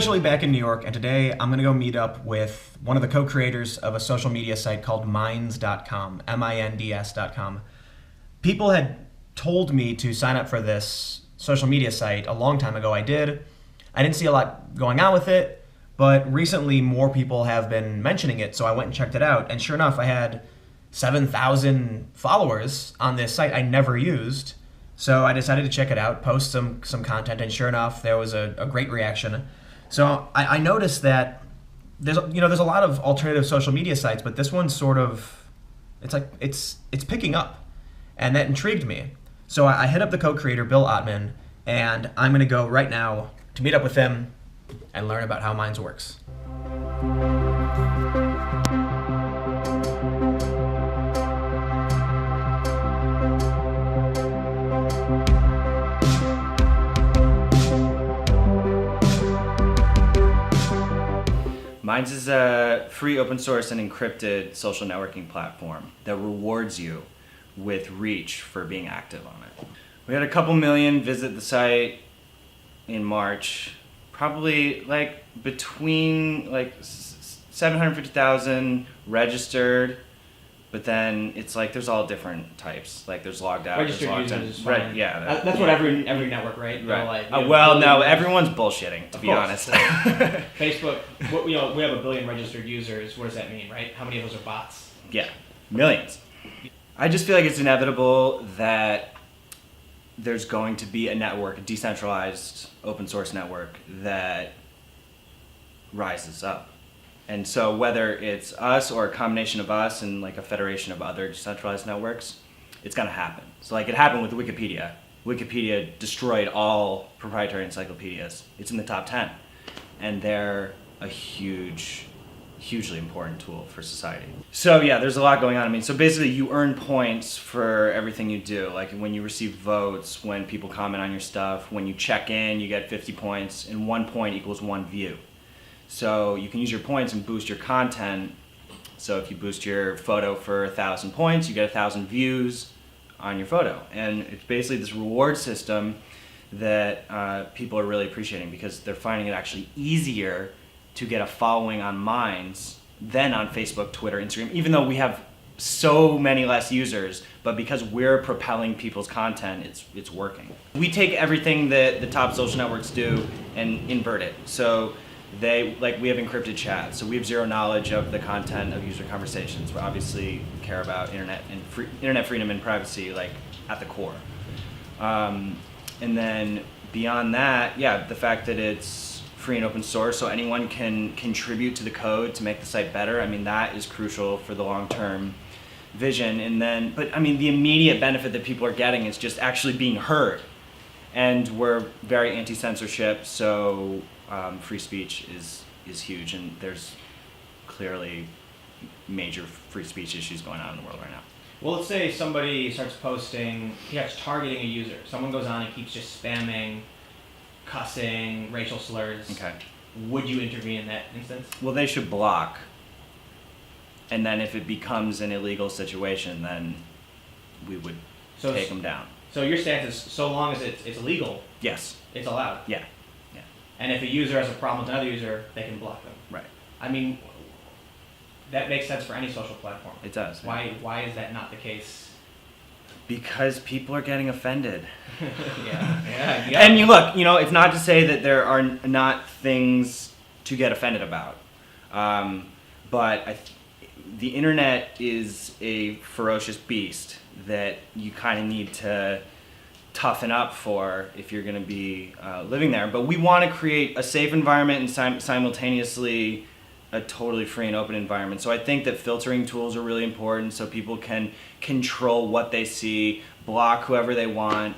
officially back in New York, and today I'm going to go meet up with one of the co-creators of a social media site called Minds.com, Minds.com. People had told me to sign up for this social media site a long time ago. I did. I didn't see a lot going on with it, but recently more people have been mentioning it, so I went and checked it out, and sure enough, I had 7,000 followers on this site I never used. So I decided to check it out, post some content, and sure enough, there was a great reaction. So I noticed that there's a lot of alternative social media sites, but this one's sort of it's picking up, and that intrigued me. So I hit up the co-creator Bill Ottman, and I'm going to go right now to meet up with him and learn about how Minds works. Minds is a free open source and encrypted social networking platform that rewards you with reach for being active on it. We had a couple million visit the site in March, probably between 750,000 registered, but then it's there's all different types. There's logged out, registered there's logged users in. is fine. Right, yeah. That's what every network, right? Right. No, everyone's bullshitting, to be honest. Facebook, we have a billion registered users. What does that mean, right? How many of those are bots? Yeah, millions. I just feel like it's inevitable that there's going to be a network, a decentralized open source network that rises up. And so whether it's us or a combination of us and a federation of other decentralized networks, it's going to happen. So it happened with Wikipedia. Wikipedia destroyed all proprietary encyclopedias. It's in the top 10. And they're a hugely important tool for society. So yeah, there's a lot going on. So basically you earn points for everything you do. When you receive votes, when people comment on your stuff, when you check in, you get 50 points, and 1 point equals 1 view. So you can use your points and boost your content. So if you boost your photo for 1,000 points, you get 1,000 views on your photo. And it's basically this reward system that people are really appreciating because they're finding it actually easier to get a following on Minds than on Facebook, Twitter, Instagram, even though we have so many less users, but because we're propelling people's content, it's working. We take everything that the top social networks do and invert it. So we have encrypted chat, so we have zero knowledge of the content of user conversations. We obviously care about internet freedom and privacy at the core. And then beyond that, the fact that it's free and open source, so anyone can contribute to the code to make the site better. That is crucial for the long-term vision. And then, the immediate benefit that people are getting is just actually being heard. And we're very anti-censorship, so free speech is huge, and there's clearly major free speech issues going on in the world right now. Well, let's say somebody starts posting, targeting a user. Someone goes on and keeps just spamming, cussing, racial slurs. Okay. Would you intervene in that instance? Well, they should block. And then if it becomes an illegal situation, then we would take them down. So your stance is so long as it's illegal, yes, it's allowed? Yeah. And if a user has a problem with another user, they can block them? Right. That makes sense for any social platform. It does. Why is that not the case? Because people are getting offended. Yeah. And it's not to say that there are not things to get offended about. But the internet is a ferocious beast that you kind of need to toughen up for if you're going to be living there. But we want to create a safe environment and simultaneously a totally free and open environment. So I think that filtering tools are really important so people can control what they see, block whoever they want.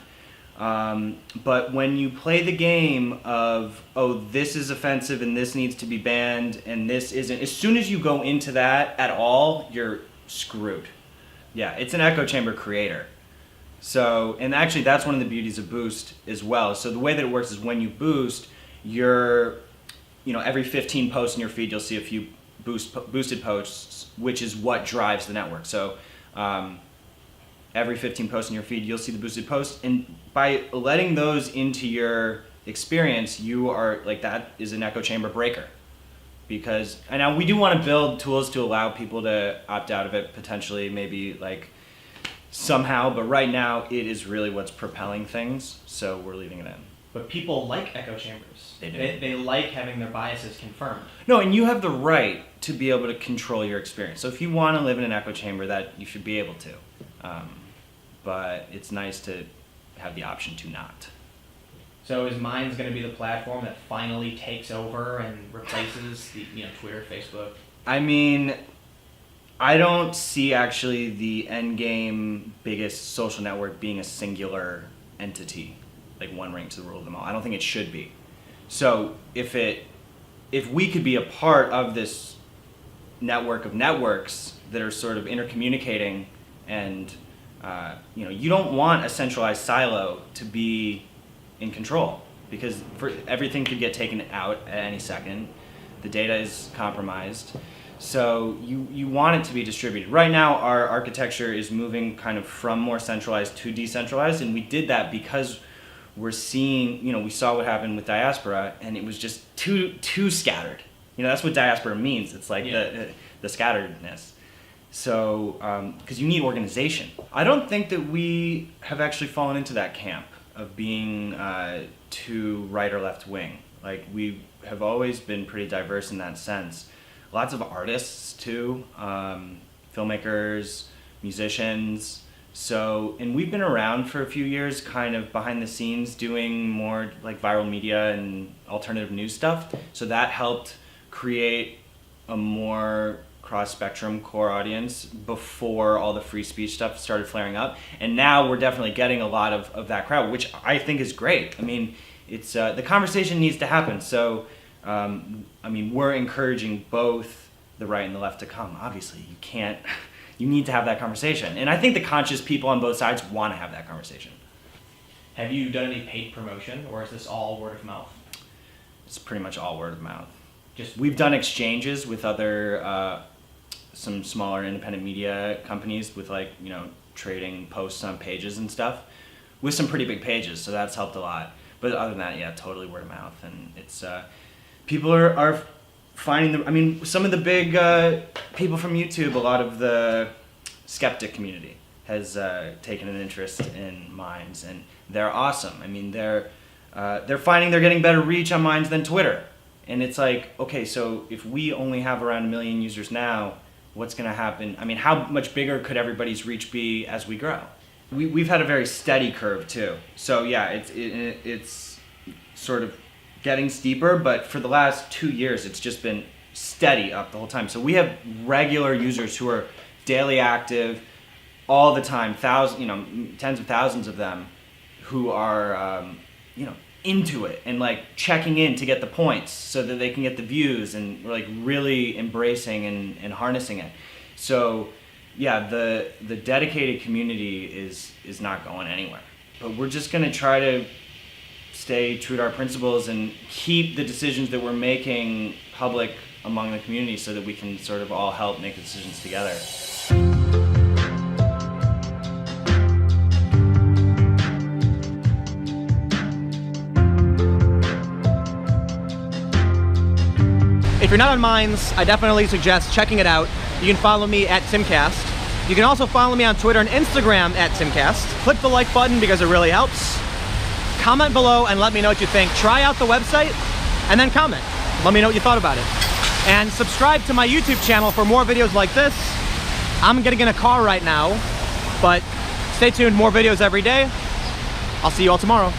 But when you play the game of, this is offensive and this needs to be banned and this isn't, as soon as you go into that at all, you're screwed. Yeah, it's an echo chamber creator. So, and actually that's one of the beauties of Boost as well. So the way that it works is when you boost, every 15 posts in your feed, you'll see a few boosted posts, which is what drives the network. So every 15 posts in your feed, you'll see the boosted posts. And by letting those into your experience, you are like, that is an echo chamber breaker. Because, and now we do want to build tools to allow people to opt out of it potentially, maybe like somehow, but right now it is really what's propelling things, so we're leaving it in. But people like echo chambers. They do. They like having their biases confirmed. No, and you have the right to be able to control your experience. So if you want to live in an echo chamber, that you should be able to. But it's nice to have the option to not. So is Minds going to be the platform that finally takes over and replaces the, Twitter, Facebook? I mean, I don't see actually the end game biggest social network being a singular entity, like one ring to the rule of them all. I don't think it should be. So if we could be a part of this network of networks that are sort of intercommunicating, and you don't want a centralized silo to be in control, because everything could get taken out at any second. The data is compromised. So you want it to be distributed. Right now, our architecture is moving kind of from more centralized to decentralized, and we did that because we're seeing, we saw what happened with diaspora, and it was just too scattered. That's what diaspora means. It's like the scatteredness. So, because you need organization. I don't think that we have actually fallen into that camp of being too right or left wing. Like, we have always been pretty diverse in that sense. Lots of artists too, filmmakers, musicians. So, and we've been around for a few years, kind of behind the scenes, doing more like viral media and alternative news stuff. So that helped create a more cross-spectrum core audience before all the free speech stuff started flaring up. And now we're definitely getting a lot of that crowd, which I think is great. I mean, it's the conversation needs to happen. So, we're encouraging both the right and the left to come. Obviously, you need to have that conversation. And I think the conscious people on both sides want to have that conversation. Have you done any paid promotion, or is this all word of mouth? It's pretty much all word of mouth. We've done exchanges with other, some smaller independent media companies with trading posts on pages and stuff, with some pretty big pages, so that's helped a lot. But other than that, yeah, totally word of mouth. And it's, people are finding some of the big people from YouTube, a lot of the skeptic community has taken an interest in Minds, and they're awesome. I mean, they're finding they're getting better reach on Minds than Twitter. And it's like, okay, so if we only have around 1 million users now, what's going to happen? I mean, how much bigger could everybody's reach be as we grow? We've had a very steady curve too. So yeah, it's sort of getting steeper, but for the last 2 years, it's just been steady up the whole time. So we have regular users who are daily active all the time, tens of thousands of them, who are, into it and checking in to get the points so that they can get the views, and we're really embracing and harnessing it. So yeah, the dedicated community is not going anywhere. But we're just going to try to stay true to our principles and keep the decisions that we're making public among the community, so that we can sort of all help make the decisions together. If you're not on Minds, I definitely suggest checking it out. You can follow me at Timcast. You can also follow me on Twitter and Instagram at Timcast. Click the like button because it really helps. Comment below and let me know what you think. Try out the website and then comment. Let me know what you thought about it. And subscribe to my YouTube channel for more videos like this. I'm getting in a car right now, but stay tuned, more videos every day. I'll see you all tomorrow.